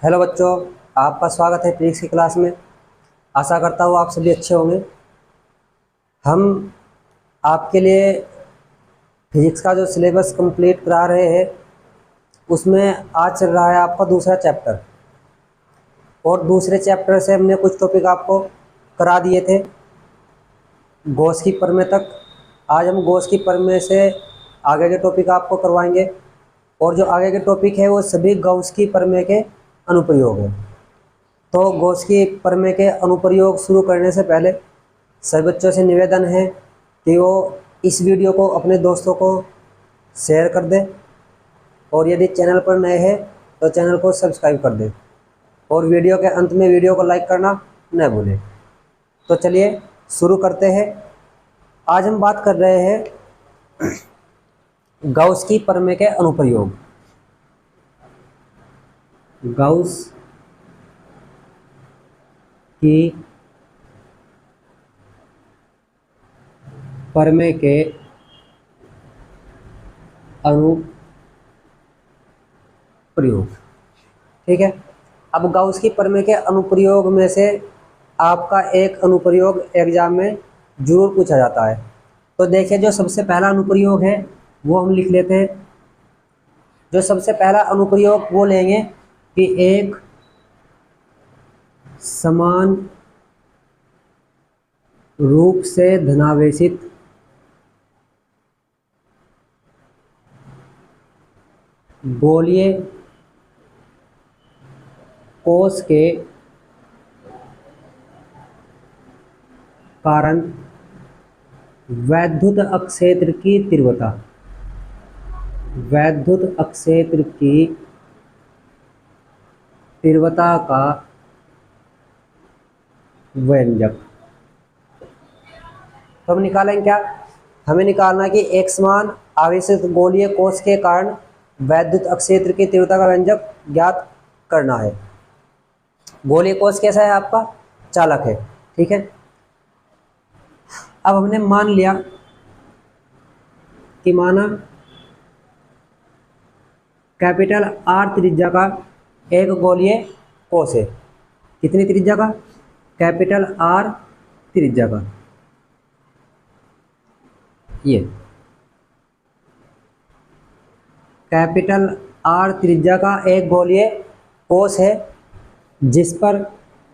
Hello बच्चों, आपका स्वागत है फिजिक्स की क्लास में। आशा करता हूँ आप सभी अच्छे होंगे। हम आपके लिए फिजिक्स का जो सिलेबस कंप्लीट करा रहे हैं उसमें आज चल रहा है आपका दूसरा चैप्टर, और दूसरे चैप्टर से हमने कुछ टॉपिक आपको करा दिए थे गॉस की प्रमेय तक। आज हम गॉस की प्रमेय से आगे के टॉपिक आपको करवाएंगे, और जो आगे के टॉपिक है वो सभी गॉस की प्रमेय के अनुप्रयोग हैं। तो गॉस की प्रमेय के अनुप्रयोग शुरू करने से पहले सभी बच्चों से निवेदन है कि वो इस वीडियो को अपने दोस्तों को शेयर कर दें, और यदि चैनल पर नए हैं तो चैनल को सब्सक्राइब कर दें, और वीडियो के अंत में वीडियो को लाइक करना न भूलें। तो चलिए शुरू करते हैं। आज हम बात कर रहे हैं गॉस की प्रमेय के अनुप्रयोग। गॉस की प्रमेय के अनुप्रयोग, ठीक है। अब गॉस की प्रमेय के अनुप्रयोग में से आपका एक अनुप्रयोग एग्जाम में जरूर पूछा जाता है। तो देखिए, जो सबसे पहला अनुप्रयोग है वो हम लिख लेते हैं। जो सबसे पहला अनुप्रयोग वो लेंगे कि एक समान रूप से धनावेशित गोलीय कोश के कारण वैद्युत अक्षेत्र की तीव्रता, वैद्युत अक्षेत्र की तीव्रता का व्यंजक। तो हम निकालेंगे क्या? हमें निकालना कि एक समान आवेशित गोलीय कोश के कारण वैद्युत अक्षेत्र की तीव्रता का व्यंजक ज्ञात करना है। गोलीय कोश कैसा है? आपका चालक है, ठीक है। अब हमने मान लिया कि माना कैपिटल आर त्रिज्या का एक गोलीय कोश है। कितनी त्रिज्या का? कैपिटल आर त्रिज्या का। ये कैपिटल आर त्रिज्या का एक गोलीय कोश है जिस पर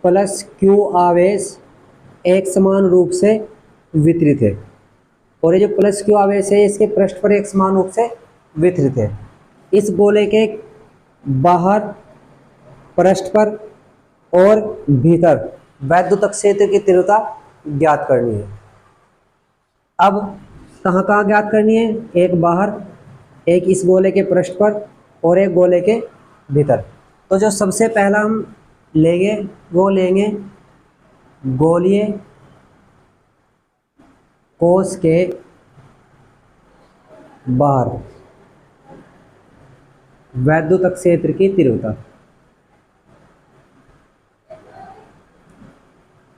प्लस क्यू आवेश एक समान रूप से वितरित है, और ये जो प्लस क्यू आवेश है इसके पृष्ठ पर एक समान रूप से वितरित है। इस गोले के बाहर, पृष्ठ पर और भीतर वैद्युत क्षेत्र की तीव्रता ज्ञात करनी है। अब कहाँ कहाँ ज्ञात करनी है? एक बाहर, एक इस गोले के पृष्ठ पर और एक गोले के भीतर। तो जो सबसे पहला हम लेंगे वो लेंगे गोलीय कोश के बाहर वैद्युत क्षेत्र की तीव्रता।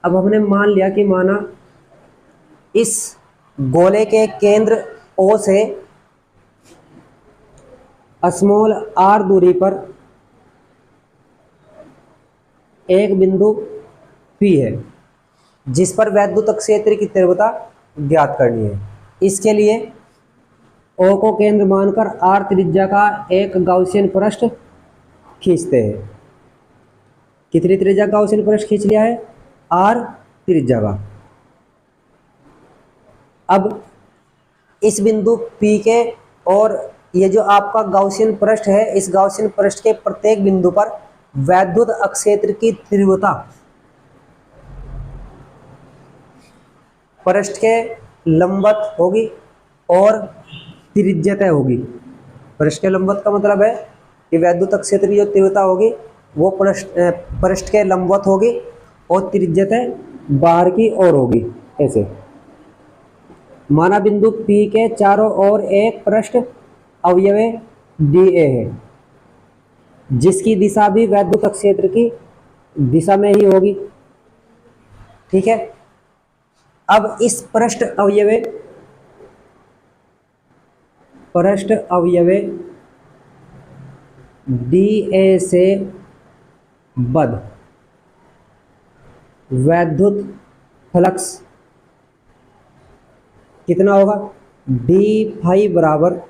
अब हमने मान लिया कि माना इस गोले के केंद्र O से स्मॉल r दूरी पर एक बिंदु P है जिस पर वैद्युत क्षेत्र की तीव्रता ज्ञात करनी है। इसके लिए O को केंद्र मानकर r त्रिज्या का एक गाउसियन पृष्ठ खींचते हैं। कितनी त्रिज्या का गाउसियन पृष्ठ खींच लिया है? r त्रिज्या का। अब इस बिंदु P के और ये जो आपका गाउसियन पृष्ठ है, इस गाउसियन पृष्ठ के प्रत्येक बिंदु पर वैद्युत क्षेत्र की तीव्रता पृष्ठ के लंबवत होगी और त्रिज्यतः होगी। पृष्ठ के लंबवत का मतलब है कि वैद्युत क्षेत्र की जो तीव्रता होगी वो पृष्ठ के लंबवत होगी और त्रिज्यतः बाहर की ओर होगी। ऐसे माना बिंदु P के चारों ओर एक पृष्ठ अवयव DA है जिसकी दिशा भी वैद्युत क्षेत्र की दिशा में ही होगी, ठीक है। अब इस पृष्ठ अवयव DA से बद वैद्युत फ्लक्स कितना होगा, डी फाई बराबर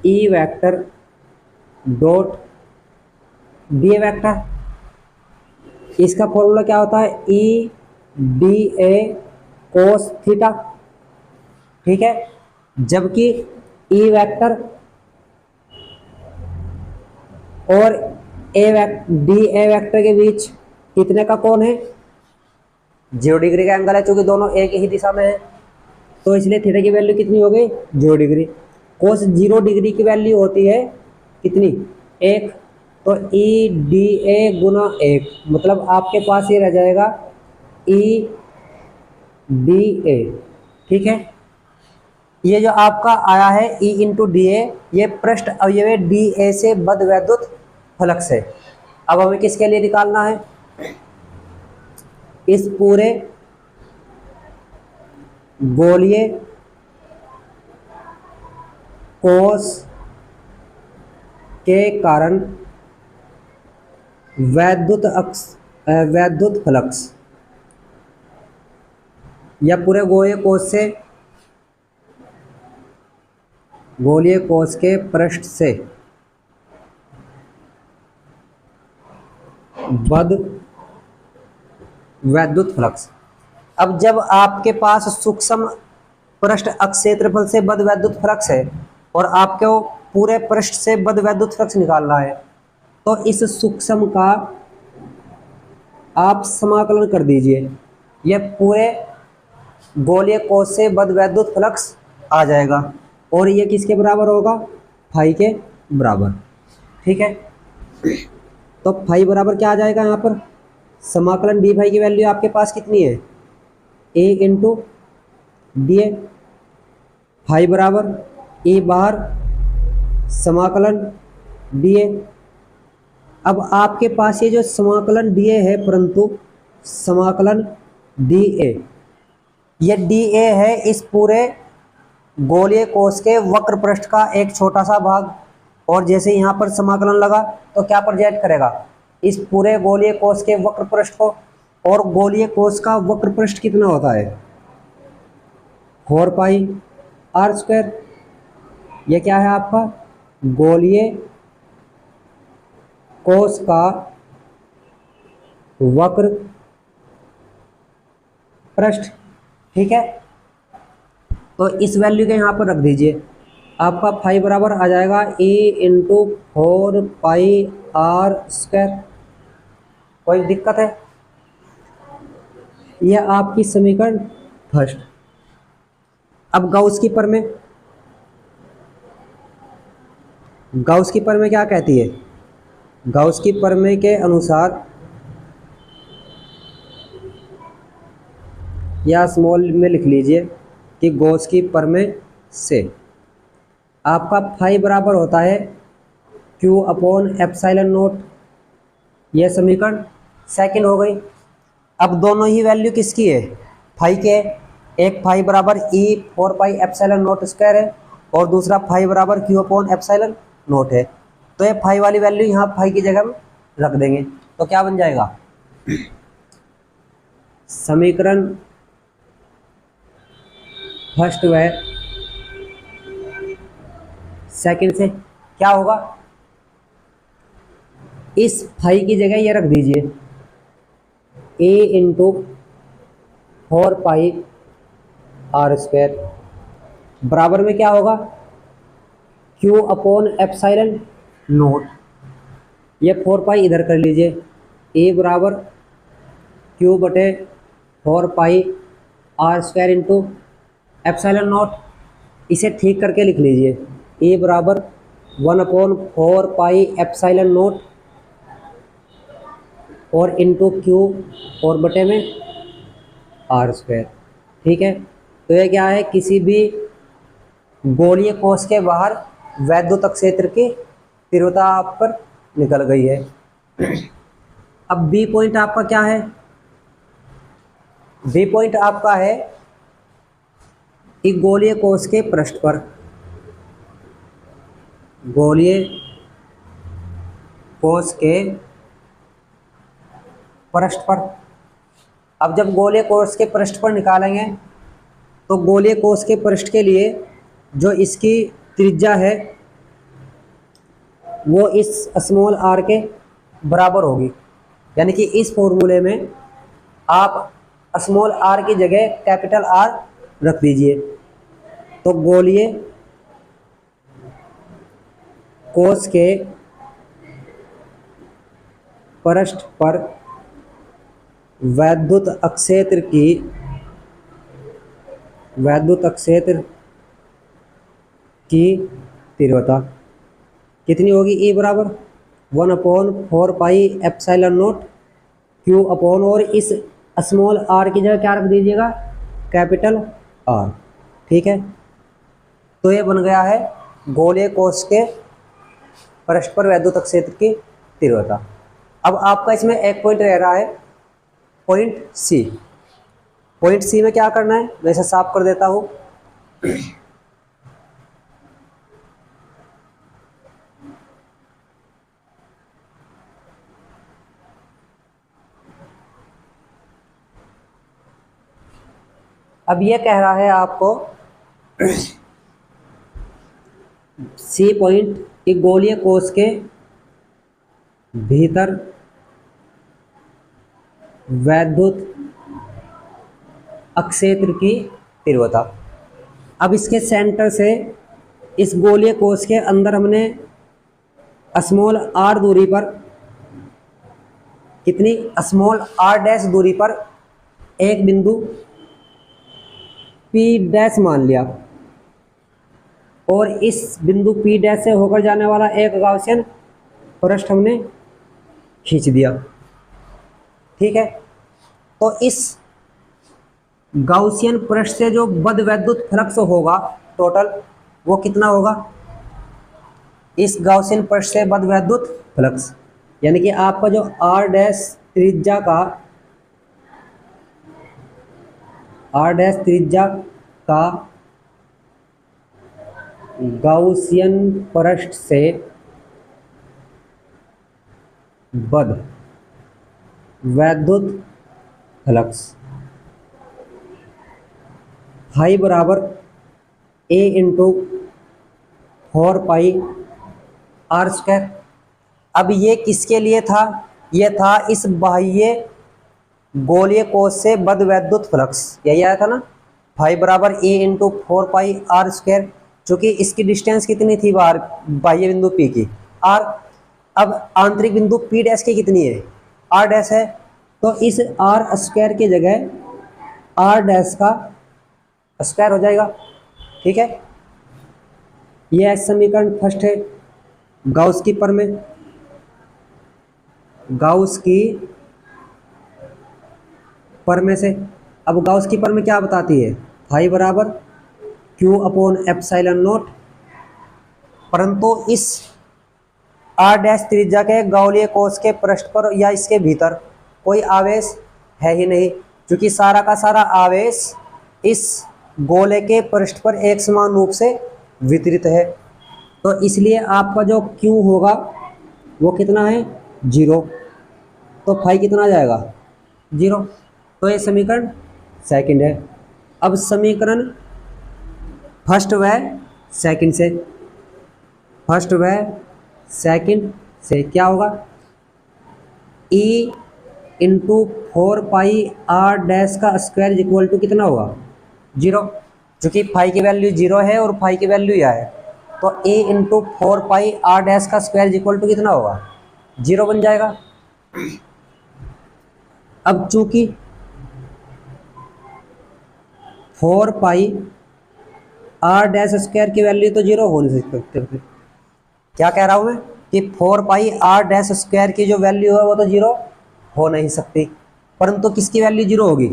E vector dot d vector. इसका फॉर्मूला क्या होता है, E D A cos theta, ठीक है। जबकि ई वेक्टर और डी ए वेक्टर के बीच कितने का कोण है, 0 डिग्री का एंगल है, क्योंकि दोनों एक ही दिशा में है, तो इसलिए थीटा की वैल्यू कितनी हो गई, 0 डिग्री। कोस 0 डिग्री की वैल्यू होती है कितनी, 1, तो ई डी ए गुना 1, मतलब आपके पास ये रह जाएगा ई डी ए, ठीक है। ये जो आपका आया है ई इंटू डी ए, ये पृष्ठ अवयव डी ए से बद वैद्युत फ्लक्स है। अब हमें किसके लिए निकालना है, इस पूरे गोलीय कोस के कारण वैद्युत फ्लक्स, या पूरे गोलीय कोस के पृष्ठ से बद वैद्युत फ्लक्स। अब जब आपके पास सूक्ष्म पृष्ठ अक्ष क्षेत्रफल से बद वैद्युत फ्लक्स है और आपको पूरे पृष्ठ से बद वैद्युत फ्लक्स निकालना है, तो इस सूक्ष्म का आप समाकलन कर दीजिए, यह पूरे गोलीय कोस से बद वैद्युत फ्लक्स आ जाएगा, और ये किसके बराबर होगा, फाई के बराबर, ठीक है। तो फाई बराबर क्या आ जाएगा, यहाँ पर समाकलन डी फाई की वैल्यू आपके पास कितनी है, ए इंटू डी ए, फाई बराबर ए बाहर समाकलन डी ए। अब आपके पास ये जो समाकलन डी ए है, परंतु समाकलन डी ए, ये डी ए है इस पूरे गोलीय कोस के वक्र पृष्ठ का एक छोटा सा भाग, और जैसे यहाँ पर समाकलन लगा तो क्या प्रोजेक्ट करेगा, इस पूरे गोलीय कोस के वक्र पृष्ठ को, और गोलीय कोस का वक्र पृष्ठ कितना होता है, 4 पाई आर स्क्वायर। यह क्या है आपका गोलीय कोस का वक्र पृष्ठ, ठीक है। तो इस वैल्यू के यहाँ पर रख दीजिए, आपका फाई बराबर आ जाएगा ए इंटू 4 पाई आर स्क्वायर। कोई दिक्कत है, यह आपकी समीकरण फर्स्ट। अब गाउस की प्रमेय, गाउस की प्रमेय क्या कहती है, गाउस की प्रमेय के अनुसार, या स्मॉल में लिख लीजिए कि गॉस की प्रमेय से आपका फाई बराबर होता है क्यू अपॉन एप्सिलॉन नोट, यह समीकरण सेकंड हो गई। अब दोनों ही वैल्यू किसकी है, फाई के, एक फाई बराबर ई 4 पाई एप्सिलॉन नोट स्क्वायर है, और दूसरा फाई बराबर क्यू अपॉन एप्सिलॉन नोट है। तो ये फाई वाली वैल्यू यहाँ फाई की जगह में रख देंगे, तो क्या बन जाएगा, समीकरण फर्स्ट व सेकंड से क्या होगा, इस फाई की जगह ये रख दीजिए ए इंटू 4 पाई आर स्क्वायर, बराबर में क्या होगा, क्यू अपॉन एप्सिलॉन नोट, ये 4 पाई इधर कर लीजिए, ए बराबर क्यू बटे 4 pi R square into epsilon naught, इसे ठीक करके लिख लीजिए, ए बराबर 1/4 पाई एप्सिलॉन नोट और इंटू क्यू और बटे में आर स्क्वायर, ठीक है। तो ये क्या है, किसी भी गोलीय कोश के बाहर वैद्युत क्षेत्र की तीव्रता आप पर निकल गई है। अब बी पॉइंट आपका क्या है, बी पॉइंट आपका है कि गोलीय कोश के पृष्ठ पर, गोलीय कोश के पृष्ठ पर। अब जब गोलीय कोश के पृष्ठ पर निकालेंगे तो गोलीय कोश के पृष्ठ के लिए जो इसकी त्रिज्या है वो इस स्मॉल आर के बराबर होगी। यानी कि इस फॉर्मूले में आप स्मॉल आर की जगह कैपिटल आर रख दीजिए। तो गोलीय कोश के पृष्ठ पर वैद्युत अक्षेत्र की तीव्रता कितनी होगी? E बराबर 1/4πε0 Q अपॉन, और इस स्मॉल आर की जगह क्या रख दीजिएगा? Capital R. ठीक है, तो ये बन गया है गोलीय कोश के पृष्ठ पर वैद्युत क्षेत्र की तीव्रता। अब आपका इसमें एक पॉइंट रह रहा है, पॉइंट सी। पॉइंट सी में क्या करना है, वैसे साफ कर देता हूँ। अब ये कह रहा है आपको सी पॉइंट कि गोलीय कोश के भीतर वैद्युत अक्षेत्र की तीव्रता। अब इसके सेंटर से इस गोलीय कोश के अंदर हमने स्मॉल आर दूरी पर, कितनी? स्मॉल आर डैश दूरी पर एक बिंदु पी डैश मान लिया, और इस बिंदु पी डैश से होकर जाने वाला एक गाउसियन पृष्ठ हमने खींच दिया। ठीक है, तो इस गाउसियन पृष्ठ से जो बद वैद्युत फ्लक्स होगा टोटल, वो कितना होगा? इस गाउसियन पृष्ठ से बद वैद्युत फ्लक्स, यानी कि आपका जो आर डैश त्रिज्या का गाउसियन पृष्ठ से बद वैद्युत फ्लक्स फाई बराबर A इंटू 4πr²। अब ये किसके लिए था? ये था इस बाह्य गोलीय कोश से बद वैद्युत फ्लक्स, यही आया था ना, फाई बराबर A इंटू 4πr², चूँकि इसकी डिस्टेंस कितनी थी बाहर बाह्य बिंदु P की? R। अब आंतरिक बिंदु P डैश की कितनी है? R डैश है, तो इस R² की जगह R डैश का स्क्वायर हो जाएगा। ठीक है, यह समीकरण फर्स्ट है गाउस की प्रमेय। गाउस की प्रमेय से, अब गाउस की प्रमेय क्या बताती है? फाई बराबर Q अपॉन ε0, परंतु इस R डैश त्रिज्या के गोलीय कोश के पृष्ठ पर या इसके भीतर कोई आवेश है ही नहीं, क्योंकि सारा का सारा आवेश इस गोले के पृष्ठ पर एक समान रूप से वितरित है। तो इसलिए आपका जो Q होगा वो कितना है? 0। तो फाई कितना आ जाएगा? 0। तो ये समीकरण सेकंड है। अब समीकरण फर्स्ट व सेकंड से क्या होगा? E इंटू 4πr डैश का स्क्वायर इक्वल टू कितना होगा? 0, चूँकि फाई की वैल्यू 0 है और फाई की वैल्यू यह है, तो A इंटू 4πr डैश का स्क्वायर इक्वल टू कितना होगा? 0 बन जाएगा। अब चूँकि 4πr डैश स्क्वायर की वैल्यू तो 0 हो नहीं सकती। क्या कह रहा हूँ मैं कि 4πr डैश स्क्वायर की जो वैल्यू है वो तो 0 हो नहीं सकती, परंतु किसकी वैल्यू 0 होगी?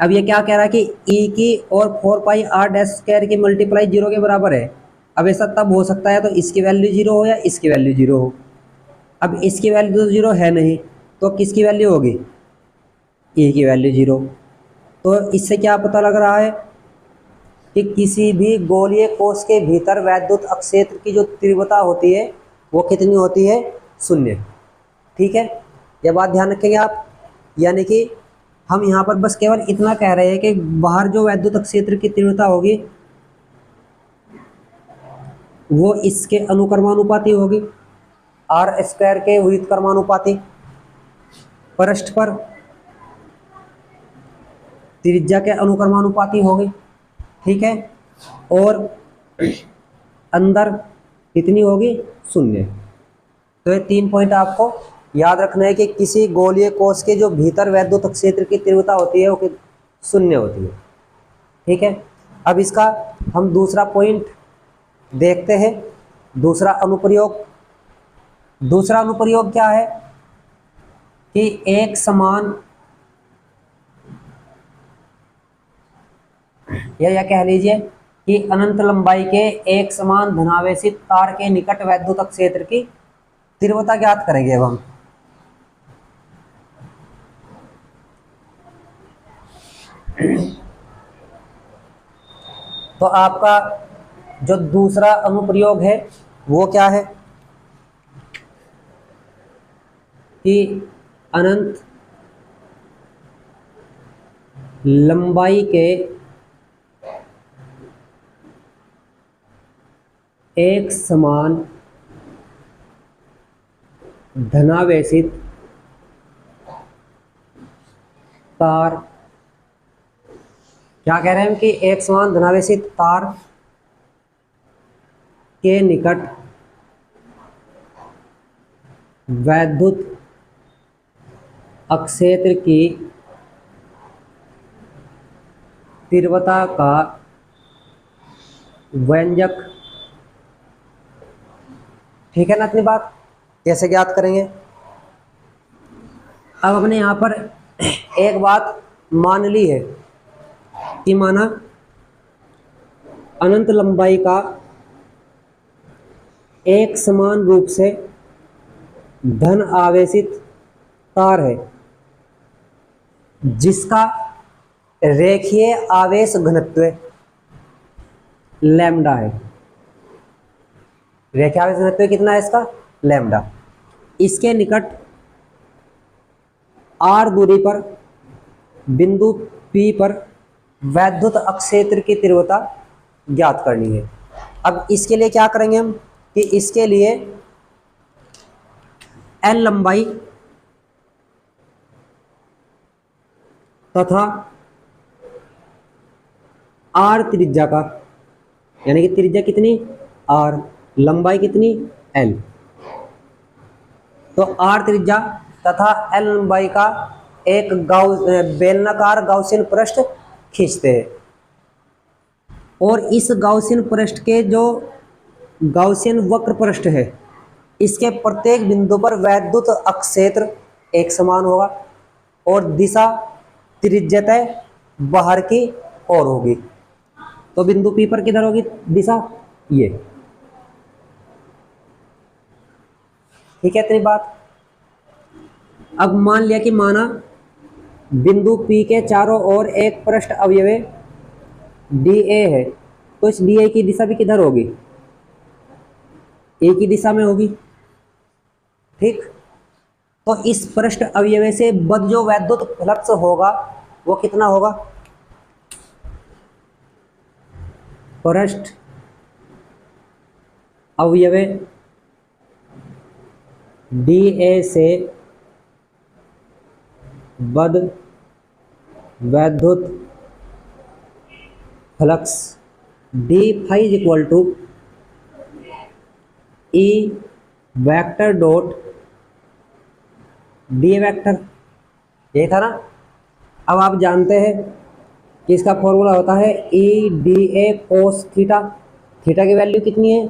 अब ये क्या कह रहा है कि E की और 4πr डैश स्क्वायर की मल्टीप्लाई 0 के बराबर है। अब ऐसा तब हो सकता है तो इसकी वैल्यू 0 हो या इसकी वैल्यू 0 हो। अब इसकी वैल्यू तो 0 है नहीं, तो किसकी वैल्यू होगी? E की वैल्यू 0। तो इससे क्या पता लग रहा है कि किसी भी गोलीय कोश के भीतर वैद्युत अक्षेत्र की जो तीव्रता होती है वो कितनी होती है? 0। ठीक है, ये बात ध्यान रखेंगे आप। यानी कि हम यहाँ पर बस केवल इतना कह रहे हैं कि बाहर जो वैद्युत क्षेत्र की तीव्रता होगी वो इसके अनुक्रमानुपाती होगी, आर स्क्वायर के व्युत्क्रमानुपाती। पृष्ठ पर त्रिज्या के अनुक्रमानुपाती होगी, ठीक है, और अंदर कितनी होगी, शून्य। तो ये 3 पॉइंट आपको याद रखना है कि किसी गोलीय कोश के जो भीतर वैद्युत क्षेत्र की तीव्रता होती है वो शून्य होती है, ठीक है। अब इसका हम दूसरा पॉइंट देखते हैं, दूसरा अनुप्रयोग। दूसरा अनुप्रयोग क्या है कि एक समान या कह लीजिए कि अनंत लंबाई के एक समान धनावेशित तार के निकट वैद्युत क्षेत्र की तीव्रता ज्ञात करेंगे अब हम। तो आपका जो दूसरा अनुप्रयोग है वो क्या है कि अनंत लंबाई के एक समान धनावेशित तार, क्या कह रहे हैं हम कि एक समान धनावेशित तार के निकट वैद्युत अक्षेत्र की तीव्रता का व्यंजक, ठीक है ना। इतनी बात कैसे ज्ञात करेंगे। अब हमने यहाँ पर एक बात मान ली है कि माना अनंत लंबाई का एक समान रूप से धन आवेशित तार है जिसका रेखीय आवेश घनत्व लैम्डा है। रेखीय आवेश घनत्व कितना है इसका, लैम्डा। इसके निकट r दूरी पर बिंदु P पर वैद्युत अक्षेत्र की तीव्रता ज्ञात करनी है। अब इसके लिए क्या करेंगे हम कि इसके लिए L लंबाई तथा R त्रिज्या का, यानी कि त्रिज्या कितनी R, लंबाई कितनी L, तो R त्रिज्या तथा L लंबाई का एक बेलनाकार गाउसियन पृष्ठ खींचते हैं और इस गाउसियन पृष्ठ के जो गाउसियन वक्र पृष्ठ है इसके प्रत्येक बिंदु पर वैद्युत अक्षेत्र एक समान होगा और दिशा त्रिज्यतः बाहर की ओर होगी। तो बिंदु P पर किधर होगी दिशा, ये, ठीक है। इतनी बात। अब मान लिया कि माना बिंदु P के चारों ओर एक पृष्ठ अवयव DA है, तो इस DA की दिशा भी किधर होगी, A की दिशा में होगी, ठीक। तो इस पृष्ठ अवयव से बद्ध जो वैद्युत फ्लक्स होगा वो कितना होगा, पृष्ठ अवयव DA से बद्ध वैद्युत flux d phi equal to E vector dot d vector, ये था ना। अब आप जानते हैं कि इसका फॉर्मूला होता है E dA cos theta. Theta की वैल्यू कितनी है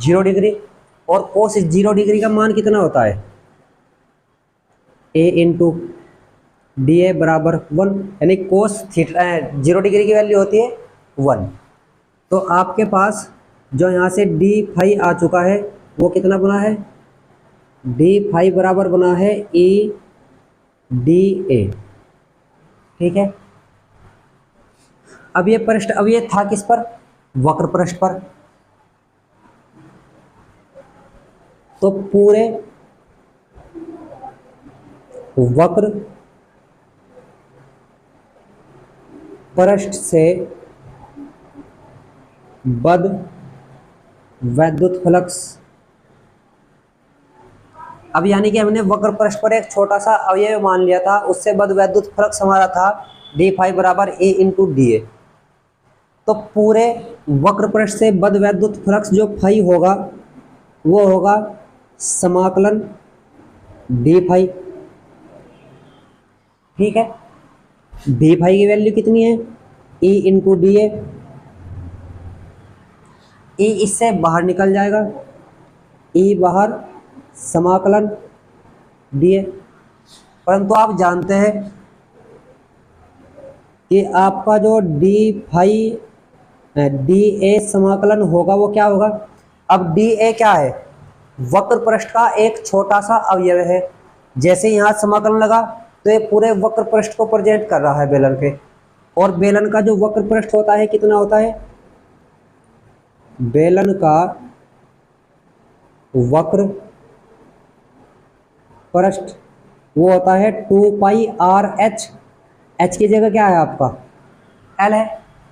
0 डिग्री और कोस 0 डिग्री का मान कितना होता है A इंटू DA बराबर 1, यानी कोस थीटा 0 डिग्री की वैल्यू होती है 1। तो आपके पास जो यहाँ से d फाई आ चुका है वो कितना बना है, d फाई बराबर बना है E dA, ठीक है। अब ये पृष्ठ, अब ये था किस पर, वक्र पृष्ठ पर। तो पूरे वक्र पृष्ठ से बद्ध वैद्युत फ्लक्स। अब यानी कि हमने वक्र पृष्ठ पर एक छोटा सा अवयव मान लिया था, उससे बद्ध वैद्युत फ्लक्स हमारा था डी फाई बराबर ए इंटू डी ए। तो पूरे वक्र पृष्ठ से बद्ध वैद्युत फ्लक्स जो फाई होगा वो होगा समाकलन डी फाई। ठीक है, डी फाई की वैल्यू कितनी है, ई इंटू डी ए। ई इससे बाहर निकल जाएगा, ई बाहर, समाकलन डी ए। परंतु आप जानते हैं कि आपका जो डी फाई डी ए समाकलन होगा वो क्या होगा। अब डी ए क्या है, वक्र पृष्ठ का एक छोटा सा अवयव है। जैसे यहाँ समाकलन लगा तो ये पूरे वक्र पृष्ठ को प्रेजेंट कर रहा है बेलन के। और बेलन का जो वक्र पृष्ठ होता है कितना होता है, बेलन का वक्र पृष्ठ वो होता है 2 पाई आर एच। एच की जगह क्या है आपका, एल है,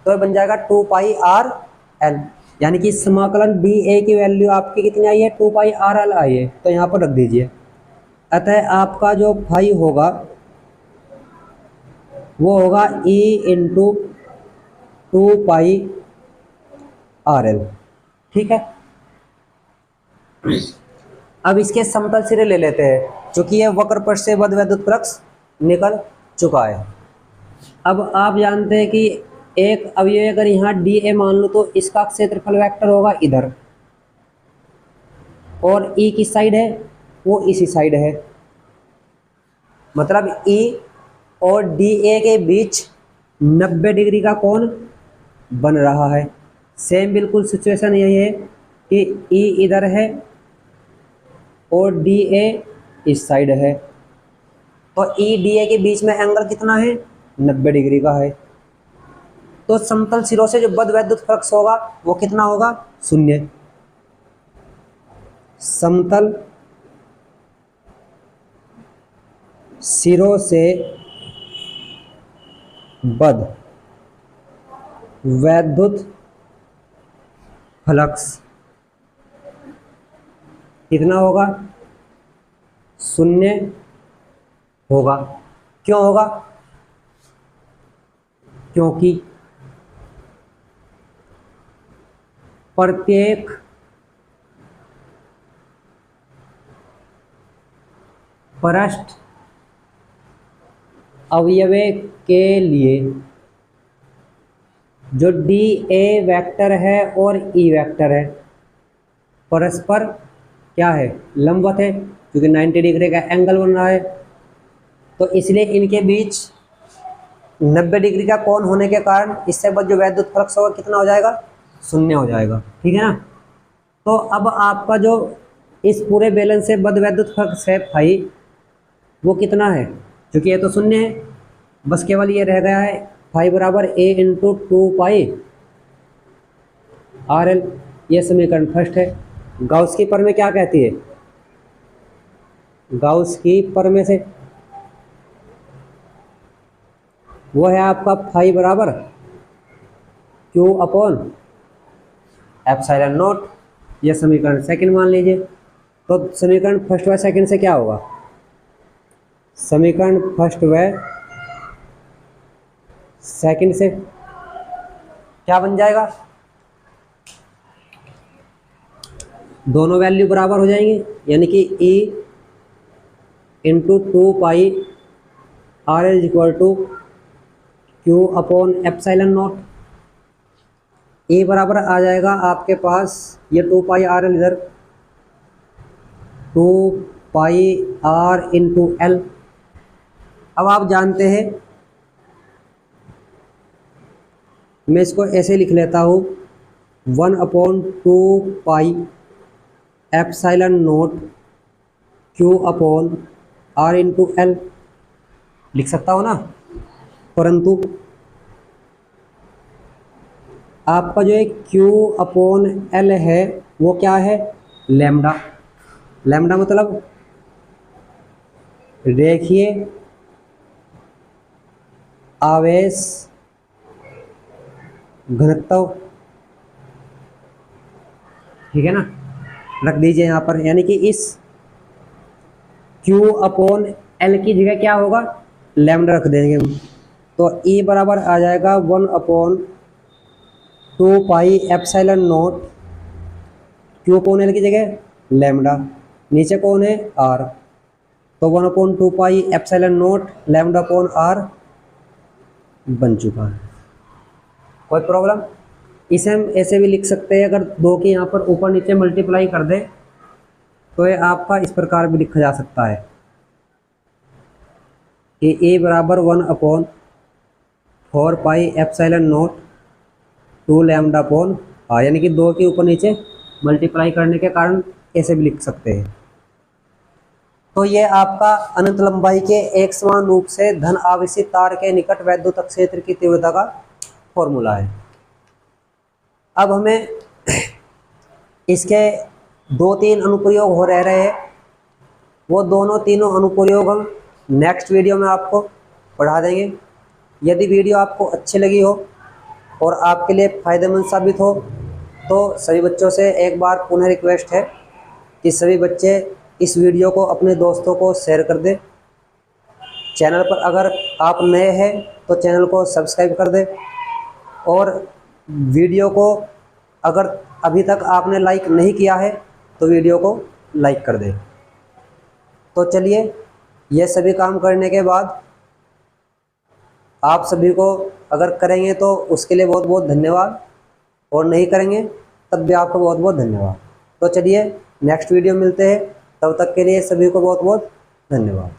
तो बन जाएगा 2 पाई आर एल। यानी कि समाकलन डी ए की वैल्यू आपकी कितनी आई है, 2 पाई आर एल आई है, तो यहाँ पर रख दीजिए। अतः आपका जो फाई होगा वो होगा E into 2 pi R L. ठीक है, अब इसके समतल सिरे ले लेते हैं, क्योंकि ये वक्र पृष्ठ से बद्ध वैद्युत फ्लक्स निकल चुका है। अब आप जानते हैं कि एक अवयव अगर यहाँ डी ए मान लो तो इसका क्षेत्रफल वेक्टर होगा इधर, और ई किस साइड है, वो इसी साइड है। मतलब ई और डी ए के बीच 90 डिग्री का कोण बन रहा है। सेम बिल्कुल सिचुएशन यही है कि ई इधर है और डी ए इस साइड है, तो ई डी ए के बीच में एंगल कितना है, 90 डिग्री का है। तो समतल सिरों से जो बद्ध वैद्युत फ्लक्स होगा वो कितना होगा, 0। समतल सिरों से बद्ध वैद्युत फ्लक्स कितना होगा, 0 होगा। क्यों होगा, क्योंकि प्रत्येक पृष्ठ अवयव के लिए जो डी ए वेक्टर है और ई वेक्टर है परस्पर क्या है, लंबवत है, क्योंकि 90 डिग्री का एंगल बन रहा है। तो इसलिए इनके बीच 90 डिग्री का कोण होने के कारण इससे बद्ध जो वैद्युत फ्लक्स होगा कितना हो जाएगा, 0 हो जाएगा। ठीक है ना। तो अब आपका जो इस पूरे बेलन से बद्ध वैद्युत फ्लक्स है फाई, वो कितना है, क्योंकि ये तो 0 है, बस केवल ये रह गया है फाई बराबर ए इंटू 2 पाई आर एल। ये समीकरण फर्स्ट है। गाउस की प्रमेय क्या कहती है, गाउस की प्रमेय से वो है आपका फाई बराबर क्यू अपॉन एप्सिलॉन नॉट। यह समीकरण सेकंड मान लीजिए। तो समीकरण फर्स्ट व सेकंड से क्या होगा, समीकरण फर्स्ट व सेकंड से क्या बन जाएगा, दोनों वैल्यू बराबर हो जाएंगे, यानी कि E into 2 pi R L equal to Q upon epsilon naught. A बराबर आ जाएगा आपके पास, ये 2 पाई आर एल इधर, 2 पाई आर इंटू एल। अब आप जानते हैं, मैं इसको ऐसे लिख लेता हूँ, 1/2 pi epsilon naught q upon r into l लिख सकता हूँ ना। परंतु आपका जो एक क्यू अपॉन एल है वो क्या है, लैम्डा। लैम्डा मतलब रेखीय आवेश घनत्व, ठीक है ना, रख दीजिए यहाँ पर। यानी कि इस Q अपॉन L की जगह क्या होगा, लैम्डा रख देंगे हम। तो E बराबर आ जाएगा 1/2 pi epsilon not, Q upon L की जगह लैम्डा, नीचे कौन है R, तो 1/2 pi epsilon not lambda upon R बन चुका है। कोई प्रॉब्लम? इसे हम ऐसे भी लिख सकते हैं, अगर दो की यहाँ पर ऊपर नीचे मल्टीप्लाई कर दे तो ये आपका इस प्रकार भी लिखा जा सकता है कि A बराबर 1/4 pi epsilon not 2 lambda upon R, यानी कि दो के ऊपर नीचे मल्टीप्लाई करने के कारण ऐसे भी लिख सकते हैं। तो ये आपका अनंत लंबाई के एक समान रूप से धन आवेशित तार के निकट वैद्युत क्षेत्र की तीव्रता का फॉर्मूला है। अब हमें इसके 2-3 अनुप्रयोग हो रहे हैं, वो तीनों अनुप्रयोग हम नेक्स्ट वीडियो में आपको पढ़ा देंगे। यदि वीडियो आपको अच्छी लगी हो और आपके लिए फ़ायदेमंद साबित हो तो सभी बच्चों से एक बार पुनः रिक्वेस्ट है कि सभी बच्चे इस वीडियो को अपने दोस्तों को शेयर कर दें। चैनल पर अगर आप नए हैं तो चैनल को सब्सक्राइब कर दें, और वीडियो को अगर अभी तक आपने लाइक नहीं किया है तो वीडियो को लाइक कर दें। तो चलिए, ये सभी काम करने के बाद आप सभी को अगर करेंगे तो उसके लिए बहुत बहुत धन्यवाद, और नहीं करेंगे तब भी आपको बहुत बहुत धन्यवाद। तो चलिए नेक्स्ट वीडियो मिलते हैं, तब तक के लिए सभी को बहुत बहुत धन्यवाद।